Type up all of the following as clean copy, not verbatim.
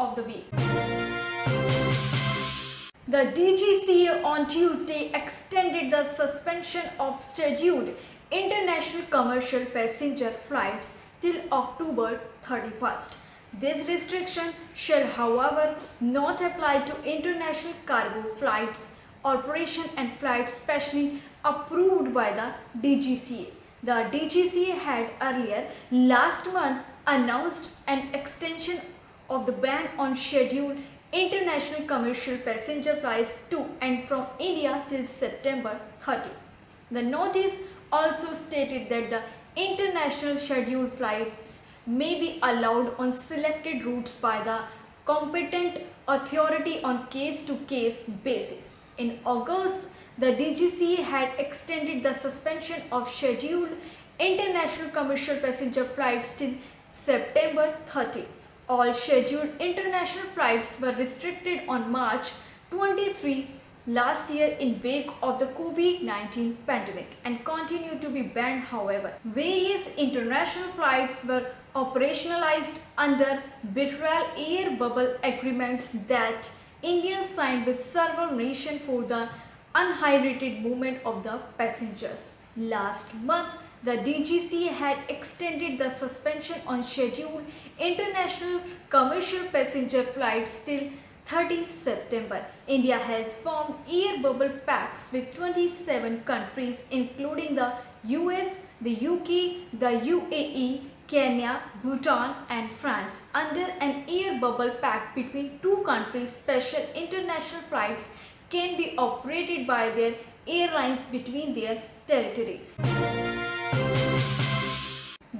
of the week. The DGCA on Tuesday extended the suspension of scheduled international commercial passenger flights till October 31st. This restriction shall, however, not apply to international cargo flights, operation and flights specially approved by the DGCA. The DGCA had earlier last month announced an extension of the ban on scheduled international commercial passenger flights to and from India till September 30. The notice also stated that the international scheduled flights may be allowed on selected routes by the competent authority on case-to-case basis. In August, the DGCA had extended the suspension of scheduled international commercial passenger flights till September 30. All scheduled international flights were restricted on March 23 last year in wake of the COVID-19 pandemic and continue to be banned. However, various international flights were operationalized under bilateral air bubble agreements that India signed with several nations for the unhindered movement of the passengers. Last month, the DGCA had extended the suspension on scheduled international commercial passenger flights till 30 September. India has formed air bubble pacts with 27 countries including the US, the UK, the UAE, Kenya, Bhutan and France. Under an air bubble pact between two countries, special international flights can be operated by their airlines between their territories.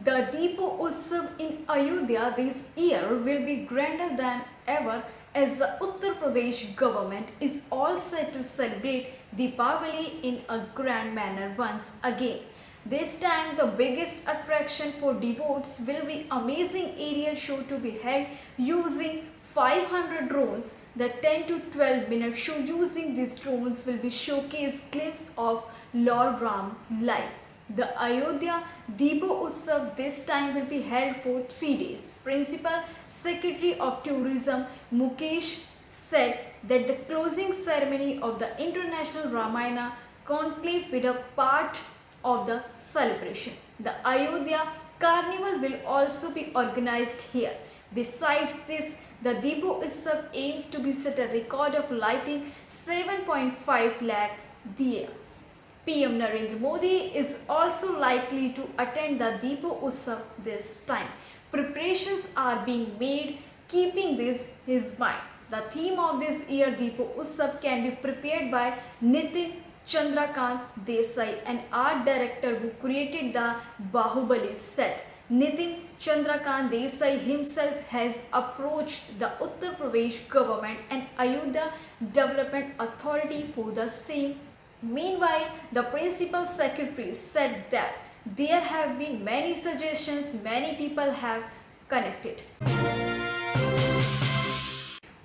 The Deepo Utsav in Ayodhya this year will be grander than ever as the Uttar Pradesh government is all set to celebrate Deepavali in a grand manner once again. This time the biggest attraction for devotees will be amazing aerial show to be held using 500 drones. The 10 to 12 minute show using these drones will be showcased glimpse of Lord Ram's life. The Ayodhya Deepo Utsav this time will be held for 3 days. Principal Secretary of Tourism Mukesh said that the closing ceremony of the International Ramayana Conclave will be a part of the celebration. The Ayodhya Carnival will also be organized here. Besides this, the Deepo Utsav aims to be set a record of lighting 7.5 lakh diyas. PM Narendra Modi is also likely to attend the Deepo Utsav this time. Preparations are being made keeping this in his mind. The theme of this year Deepo Utsav can be prepared by Nitin Chandrakant Desai, an art director who created the Bahubali set. Nitin Chandrakant Desai himself has approached the Uttar Pradesh government and Ayodhya Development Authority for the same. Meanwhile, the principal secretary said that there have been many suggestions, many people have connected.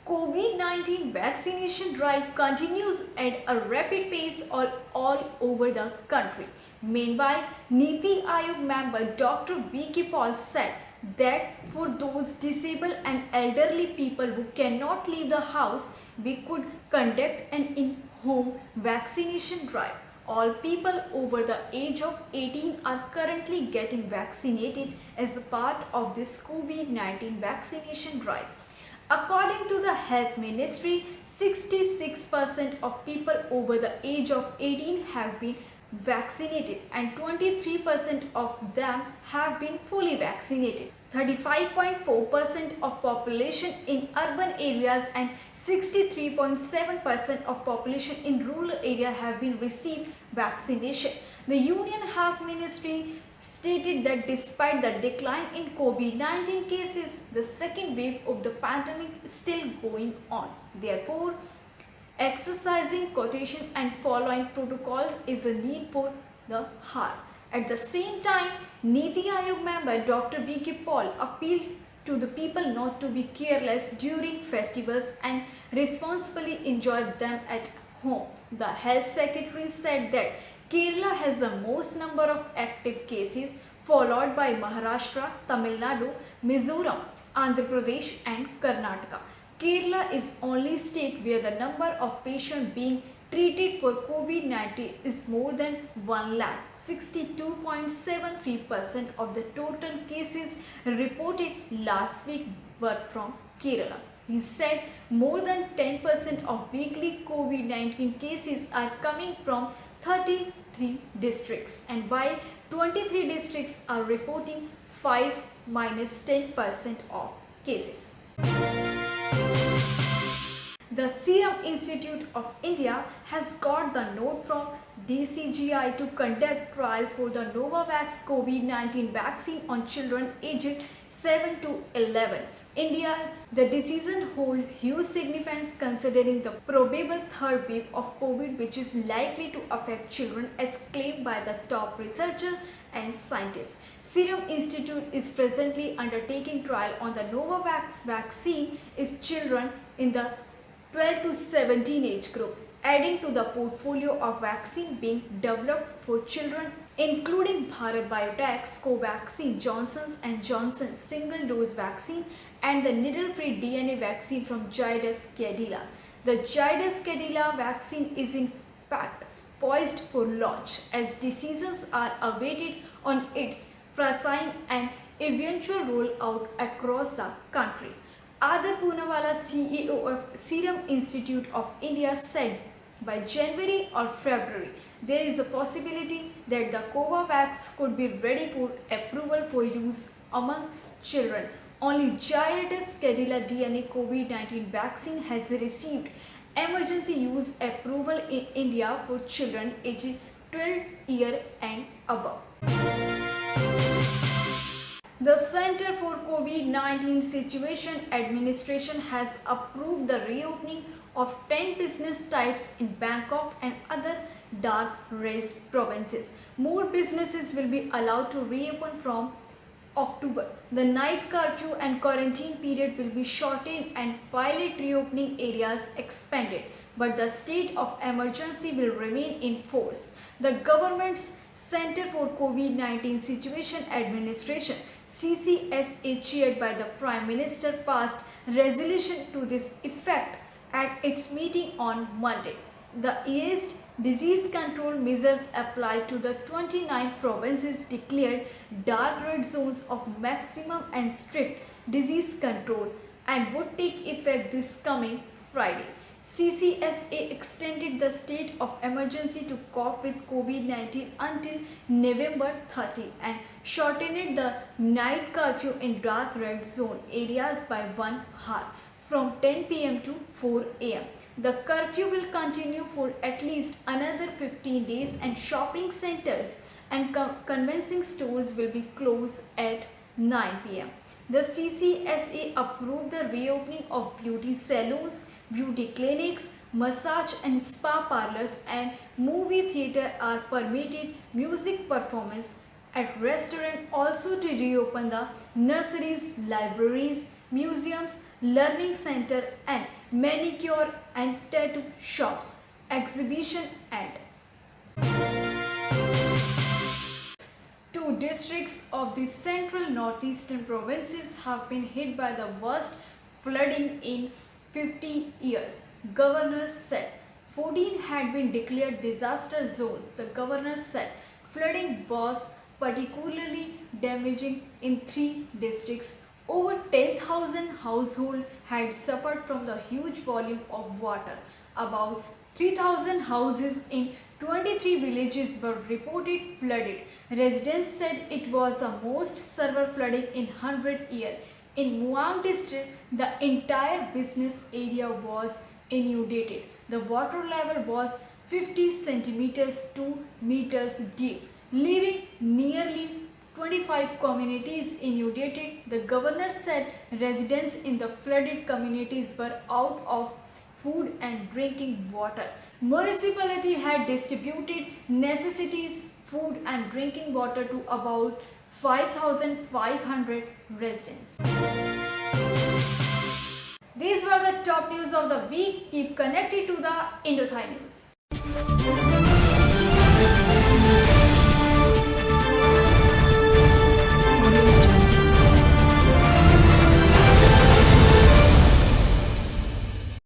COVID-19 vaccination drive continues at a rapid pace all over the country. Meanwhile, Niti Aayog member Dr. V.K. Paul said that for those disabled and elderly people who cannot leave the house, we could conduct an in-home vaccination drive. All people over the age of 18 are currently getting vaccinated as a part of this COVID-19 vaccination drive. According to the Health Ministry, 66% of people over the age of 18 have been vaccinated and 23% of them have been fully vaccinated. 35.4% of population in urban areas and 63.7% of population in rural area have been received vaccination. The Union Health Ministry stated that despite the decline in COVID-19 cases, the second wave of the pandemic is still going on. Therefore, exercising caution and following protocols is a need for the hour. At the same time, Niti Aayog member Dr. V.K. Paul appealed to the people not to be careless during festivals and responsibly enjoy them at home. The health secretary said that Kerala has the most number of active cases, followed by Maharashtra, Tamil Nadu, Mizoram, Andhra Pradesh, and Karnataka. Kerala is only state where the number of patients being treated for COVID-19 is more than 1 lakh. 62.73% of the total cases reported last week were from Kerala. He said more than 10% of weekly COVID-19 cases are coming from 33 districts, and while 23 districts are reporting 5 minus 10% of cases. The Serum Institute of India has got the note from DCGI to conduct trial for the Novavax COVID-19 vaccine on children aged 7 to 11. The decision holds huge significance considering the probable third wave of COVID which is likely to affect children as claimed by the top researchers and scientists. Serum Institute is presently undertaking trial on the Novavax vaccine in children in the 12 to 17 age group, adding to the portfolio of vaccine being developed for children including Bharat Biotech's Covaxin, Johnson & Johnson's single-dose vaccine and the needle-free DNA vaccine from Zydus Cadila. The Zydus Cadila vaccine is in fact poised for launch as decisions are awaited on its pricing and eventual rollout across the country. Adar Poonawala, CEO of Serum Institute of India, said by January or February, there is a possibility that the Covax could be ready for approval for use among children. Only Zydus Cadila DNA COVID-19 vaccine has received emergency use approval in India for children aged 12 years and above. The Center for COVID-19 Situation Administration has approved the reopening of 10 business types in Bangkok and other dark-red provinces. More businesses will be allowed to reopen from October. The night curfew and quarantine period will be shortened and pilot reopening areas expanded, but the state of emergency will remain in force. The government's Center for COVID-19 Situation Administration CCSA, chaired by the Prime Minister, passed resolution to this effect at its meeting on Monday. The eased disease control measures apply to the 29 provinces declared dark red zones of maximum and strict disease control and would take effect this coming Friday. CCSA extended the state of emergency to cope with COVID-19 until November 30 and shortened the night curfew in dark red zone areas by 1 hour from 10 p.m. to 4 a.m. The curfew will continue for at least another 15 days and shopping centers and convenience stores will be closed at 9 p.m. The CCSA approved the reopening of beauty salons, beauty clinics, massage and spa parlors and movie theatre are permitted music performance at restaurant also to reopen the nurseries, libraries, museums, learning center and manicure and tattoo shops, exhibition and two districts of the central northeastern provinces have been hit by the worst flooding in 50 years. Governor said 14 had been declared disaster zones. The governor said flooding was particularly damaging in 3 districts. Over 10,000 households had suffered from the huge volume of water. About 3,000 houses in 23 villages were reported flooded. Residents said it was the most severe flooding in 100 years. In Muang district, the entire business area was inundated. The water level was 50 centimeters to meters deep, leaving nearly 25 communities inundated. The governor said residents in the flooded communities were out of food and drinking water. Municipality had distributed necessities, food and drinking water to about 5,500 residents. These were the top news of the week. Keep connected to the Indothai News.